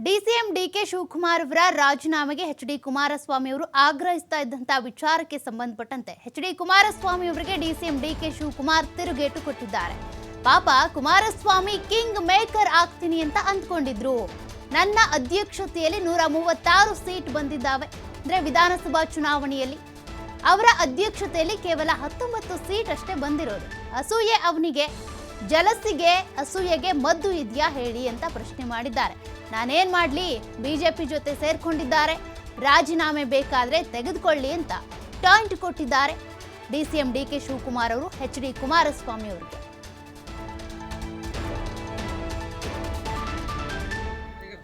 DCM DK Shivakumar ಅವರ ರಾಜೀನಾಮೆಗೆ H D. Kumaraswamy ಅವರು ಆಗ್ರಹಿಸ್ತಾ ಇದ್ದಂತಹ ವಿಚಾರಕ್ಕೆ ಸಂಬಂಧಪಟ್ಟಂತೆ ಎಚ್.ಡಿ. ಕುಮಾರಸ್ವಾಮಿ ಅವರಿಗೆ ಡಿಸಿಎಂ ಡಿಕೆ ಶಿವಕುಮಾರ್ ತಿರುಗೇಟು ಕೊಟ್ಟಿದ್ದಾರೆ. ಪಾಪ ಕುಮಾರಸ್ವಾಮಿ ಕಿಂಗ್ ಮೇಕರ್ ಆಗ್ತೀನಿ ಅಂತ ಅಂದ್ಕೊಂಡಿದ್ರು. ನನ್ನ ಅಧ್ಯಕ್ಷತೆಯಲ್ಲಿ 136 ಸೀಟ್ ಬಂದಿದ್ದಾವೆ. ಅಂದ್ರೆ ವಿಧಾನಸಭಾ ಚುನಾವಣೆಯಲ್ಲಿ ಅವರ ಅಧ್ಯಕ್ಷತೆಯಲ್ಲಿ ಕೇವಲ 19 ಸೀಟ್ ಅಷ್ಟೇ ಬಂದಿರೋದು. ಅಸೂಯೆ ಅವನಿಗೆ, ಜಲಸಿಗೆ ಅಸೂಯೆಗೆ ಮದ್ದು ಇದೆಯಾ ಹೇಳಿ ಅಂತ ಪ್ರಶ್ನೆ ಮಾಡಿದ್ದಾರೆ. ನಾನೇನ್ ಮಾಡ್ಲಿ, ಬಿಜೆಪಿ ಜೊತೆ ಸೇರ್ಕೊಂಡಿದ್ದಾರೆ, ರಾಜೀನಾಮೆ ಬೇಕಾದ್ರೆ ತೆಗೆದುಕೊಳ್ಳಿ ಅಂತ ಟಾಂಟ್ ಕೊಟ್ಟಿದ್ದಾರೆ ಡಿಸಿಎಂ ಡಿಕೆ ಶಿವಕುಮಾರ್ ಅವರು ಎಚ್.ಡಿ. ಕುಮಾರಸ್ವಾಮಿ ಅವರಿಗೆ.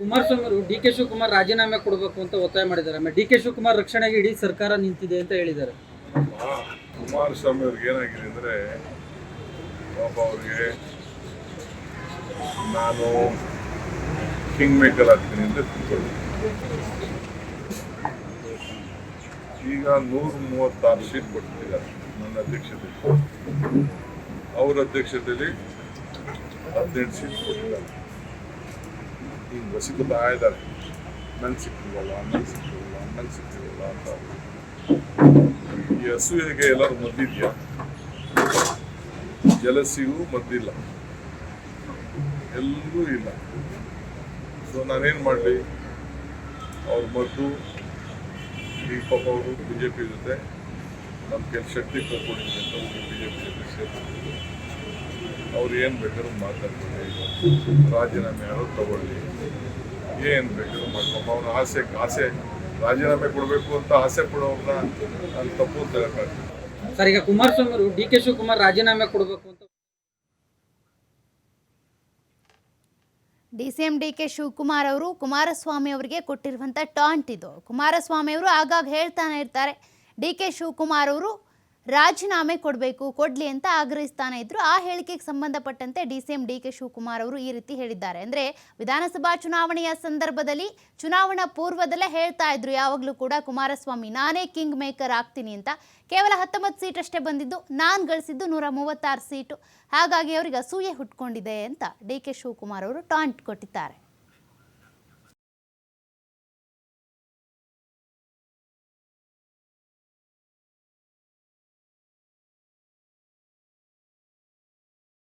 ಕುಮಾರಸ್ವಾಮಿ ಅವರು ಡಿಕೆ ಶಿವಕುಮಾರ್ ರಾಜೀನಾಮೆ ಕೊಡಬೇಕು ಅಂತ ಒತ್ತಾಯ ಮಾಡಿದ್ದಾರೆ. ಡಿಕೆ ಶಿವಕುಮಾರ್ ರಕ್ಷಣೆಗೆ ಇಡೀ ಸರ್ಕಾರ ನಿಂತಿದೆ ಅಂತ ಹೇಳಿದ್ದಾರೆ. ಕುಮಾರಸ್ವಾಮಿ ಅವ್ರಿಗೆ ಏನಾಗಿದೆ ಅಂದ್ರೆ, ಪಾಪ ಅವ್ರಿಗೆ ನಾನು ಕಿಂಗ್ ಮೇಕರ್ ಆಗ್ತೀನಿ ಅಂತ ತಿಳ್ಕೊಳ್ಳಿ. ಈಗ 136 ಸೀಟ್ ಕೊಟ್ಟಿದ್ದಾರೆ ನನ್ನ ಅಧ್ಯಕ್ಷತೆಯಲ್ಲಿ. ಅವ್ರ ಅಧ್ಯಕ್ಷತೆಯಲ್ಲಿ 18 ಸೀಟ್ ಕೊಟ್ಟಿದ್ದಾರೆ. ಈಗ ಹೊಸಿಗುತ್ತಾ ಇದ್ದಾರೆ, ನನ್ ಸಿಕ್ಕಿಲ್ವಲ್ಲ ಅಂತ. ಈ ಅಸೂಯೆಗೆ ಎಲ್ಲರೂ ಮದ್ದಿದ್ಯಾ? ಜಲಸಿಗೂ ಮದ್ದಿಲ್ಲ, ಎಲ್ಲರೂ ಇಲ್ಲ. ಸೊ ನಾನೇನು ಮಾಡಲಿ? ಅವ್ರ ಮದ್ದು ಈ ಪಾಪ ಅವರು ಬಿಜೆಪಿ ಜೊತೆ ನಮ್ಮ ಕೆಲ ಶಕ್ತಿ ಕಳ್ಕೊಂಡಿದ್ವಿ ಅಂತ ಬಿಜೆಪಿ ಜೊತೆ ಸೇರ್ಕೊಂಡು ಅವ್ರು ಏನು ಬೇಕಾದ್ರೂ ಮಾತಾಡ್ಕೊಳ್ಳಿ, ರಾಜೀನಾಮೆ ಯಾರೋ ತಗೊಳ್ಳಿ, ಏನು ಬೇಕಾದ್ರೂ ಮಾಡ್ಕೊಂಡು ಅವನ ಆಸೆ ರಾಜೀನಾಮೆ ಕೊಡಬೇಕು ಅಂತ ಆಸೆ ಪಡೋವ್ರನ್ನ ನಾನು ತಪ್ಪು ಅಂತ ಹೇಳಕ್ಕಾಗ್ತದೆ. ಸರ್, ಈಗ ಕುಮಾರಸ್ವಾಮಿ ಅವರು ಡಿಕೆ ಶಿವಕುಮಾರ್ ರಾಜೀನಾಮೆ ಕೊಡಬೇಕು ಅಂತ ಡಿಸಿಎಂ ಡಿಕೆ ಶಿವಕುಮಾರ್ ಅವರು ಕುಮಾರಸ್ವಾಮಿ ಅವರಿಗೆ ಕೊಟ್ಟಿರುವಂಥ ಟಾಂಟ್ ಇದು. ಕುಮಾರಸ್ವಾಮಿ ಅವರು ಆಗಾಗ ಹೇಳ್ತಾನೆ ಇರ್ತಾರೆ, ಡಿಕೆ ಶಿವಕುಮಾರ್ ಅವರು ರಾಜೀನಾಮೆ ಕೊಡಲಿ ಅಂತ ಆಗ್ರಹಿಸ್ತಾನೆ ಇದ್ರು. ಆ ಹೇಳಿಕೆಗೆ ಸಂಬಂಧಪಟ್ಟಂತೆ ಡಿಸಿಎಂ ಡಿಕೆ ಶಿವಕುಮಾರ್ ಅವರು ಈ ರೀತಿ ಹೇಳಿದ್ದಾರೆ. ಅಂದರೆ ವಿಧಾನಸಭಾ ಚುನಾವಣೆಯ ಸಂದರ್ಭದಲ್ಲಿ ಚುನಾವಣಾ ಪೂರ್ವದಲ್ಲೇ ಹೇಳ್ತಾ ಇದ್ರು ಯಾವಾಗಲೂ ಕೂಡ ಕುಮಾರಸ್ವಾಮಿ ನಾನೇ ಕಿಂಗ್ ಮೇಕರ್ ಆಗ್ತೀನಿ ಅಂತ. ಕೇವಲ 19 ಸೀಟ್ ಅಷ್ಟೇ ಬಂದಿದ್ದು, ನಾನು ಗಳಿಸಿದ್ದು 136 ಸೀಟು. ಹಾಗಾಗಿ ಅವರಿಗೆ ಅಸೂಯೆ ಹುಟ್ಕೊಂಡಿದೆ ಅಂತ ಡಿಕೆ ಶಿವಕುಮಾರ್ ಅವರು ಟಾಂಟ್ ಕೊಟ್ಟಿದ್ದಾರೆ.